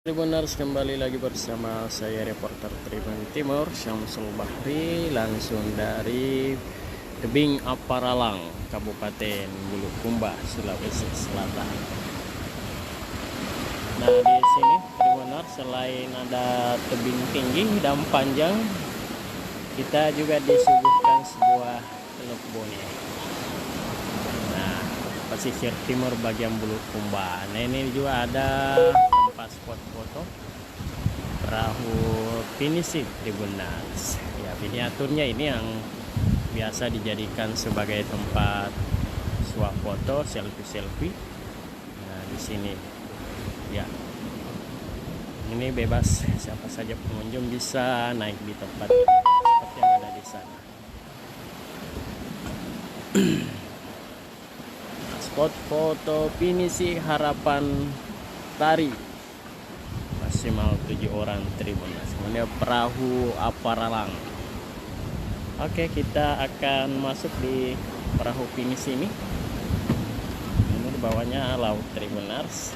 Tribuners, kembali lagi bersama saya reporter Tribun Timur Syamsul Bahri, langsung dari Tebing Aparalang, Kabupaten Bulukumba, Sulawesi Selatan. Nah, di sini Tribuners, selain ada tebing tinggi dan panjang, kita juga disuguhkan sebuah teluk bone. Nah, pesisir timur bagian Bulukumba. Nah, ini juga ada tempat spot foto perahu pinisi Tribuners. Ya, miniaturnya ini yang biasa dijadikan sebagai tempat swafoto, selfie. Nah, di sini ya, ini bebas, siapa saja pengunjung bisa naik di tempat seperti yang ada di sana. Spot foto pinisi harapan tari maksimal 7 orang Tribuners. Kemudian perahu Aparalang. Oke, kita akan masuk di perahu pinisi ini. Ini di bawahnya laut Tribuners.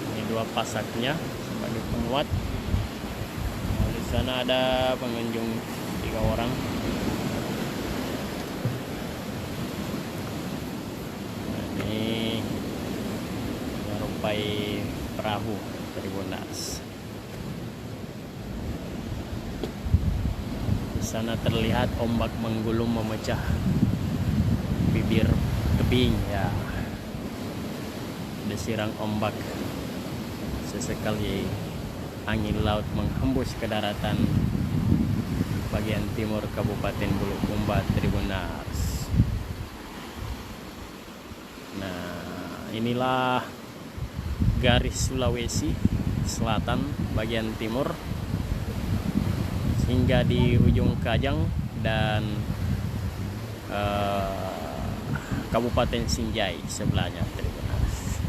Ini dua pasaknya sebagai penguat. Nah, di sana ada pengunjung 3 orang. Perahu Tribuners. Di sana terlihat ombak menggulung memecah bibir tebing ya. Desiran ombak, sesekali angin laut menghembus ke daratan bagian timur Kabupaten Bulukumba Tribuners. Nah, inilah garis Sulawesi Selatan bagian timur hingga di ujung Kajang dan Kabupaten Sinjai sebelahnya Tribuners.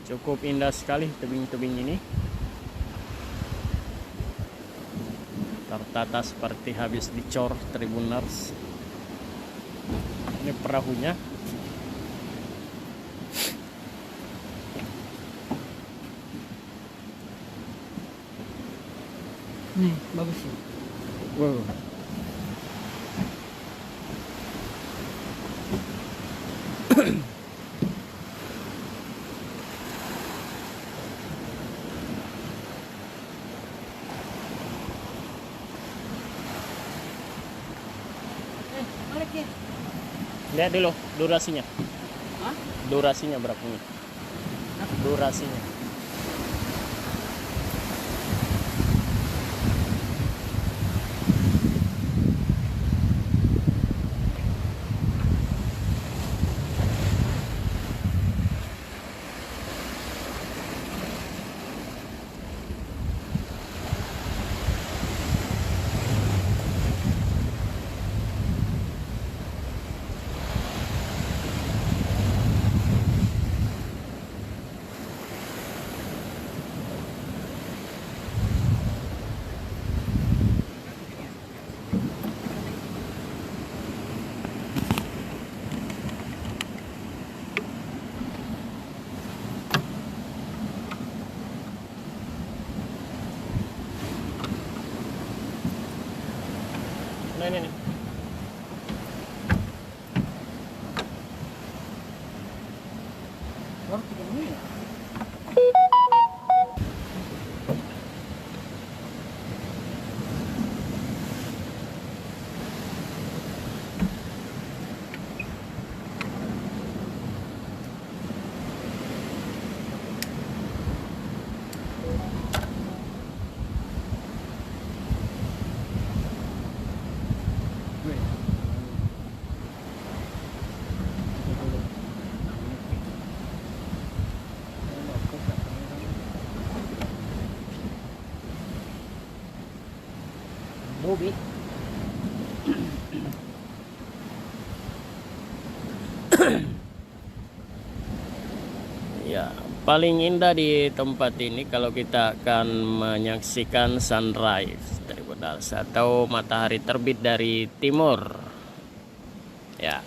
Cukup indah sekali tebing-tebing ini, tertata seperti habis dicor Tribuners. Ini perahunya. Nih, bagus sih. Wow. Balik ya. Lihat dulu durasinya. Hah? Durasinya berapa menit? Durasinya. Nah, ini. Baru 3 menit. Bobi. Ya, paling indah di tempat ini kalau kita akan menyaksikan sunrise Tribuners atau matahari terbit dari timur. Ya.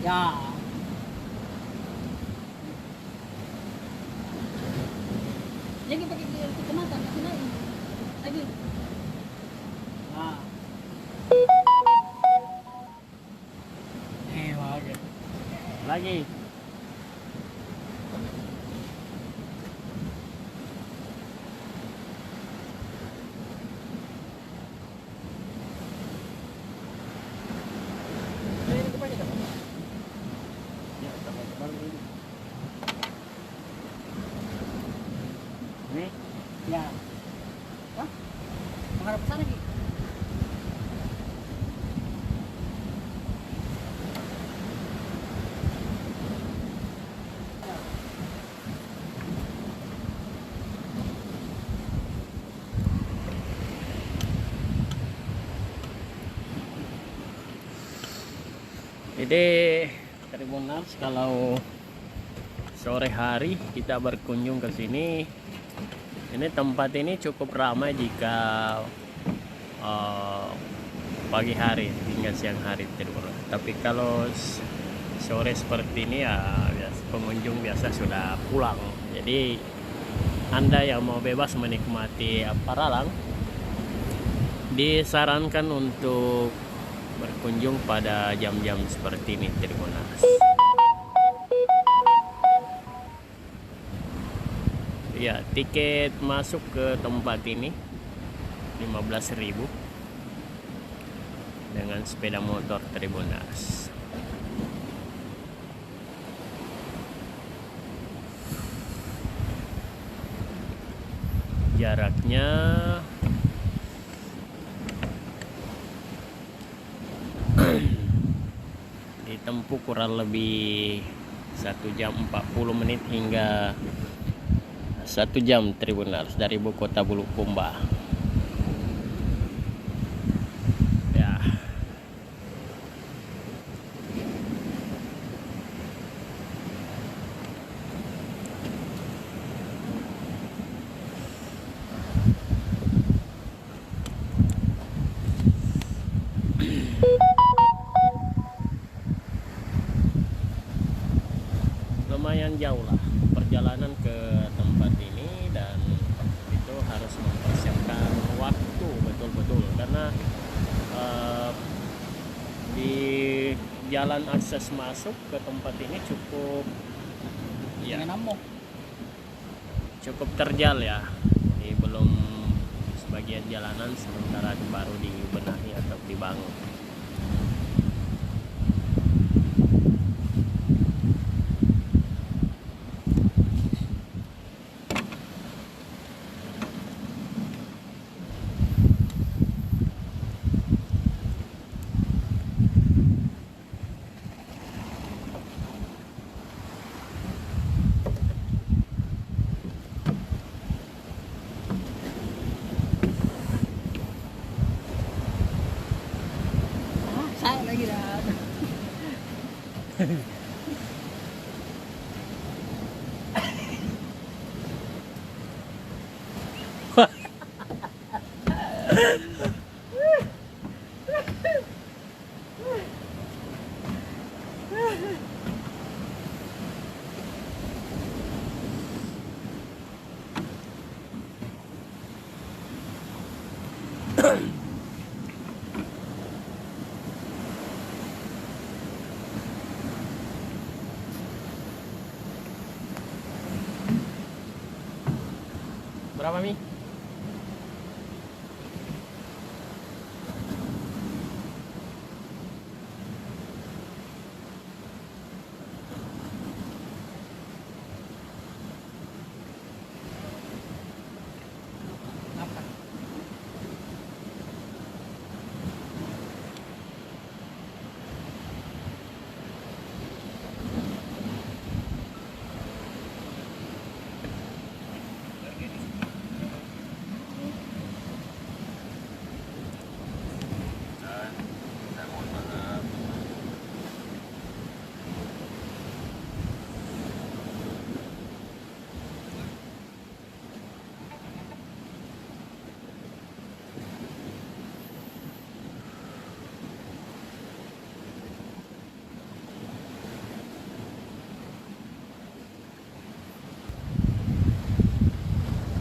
Ya. Lagi pakai kacamata, kasih naik. Lagi. Nah. Oke. Lagi. Ya, tebal-tebal ini. Nih, Ya. Wah. Menghadap ke sana Ki. jadi Tribuners, kalau sore hari kita berkunjung ke sini, ini tempat ini cukup ramai jika pagi hari hingga siang hari Tribuners. Tapi kalau sore seperti ini ya pengunjung biasa sudah pulang. Jadi Anda yang mau bebas menikmati Paralang disarankan untuk berkunjung pada jam-jam seperti ini Tribuners. Ya, tiket masuk ke tempat ini 15.000 dengan sepeda motor Tribuners. Jaraknya ditempuh kurang lebih 1 jam 40 menit hingga 1 jam Tribuners dari ibu kota Bulukumba. Ya. Lumayan jauh lah perjalanan ke tempat ini, dan itu harus mempersiapkan waktu betul-betul karena di jalan akses masuk ke tempat ini cukup cukup terjal ya. Jadi belum sebagian jalanan sementara baru dibenahi atau dibangun. Saya lagi dah. Berapa Mi? Apa?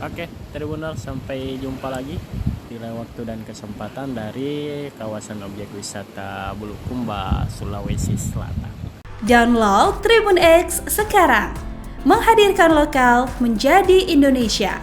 Oke, Tribuners, sampai jumpa lagi di lain waktu dan kesempatan dari kawasan objek wisata Bulukumba, Sulawesi Selatan. Download Tribun X sekarang, menghadirkan lokal menjadi Indonesia.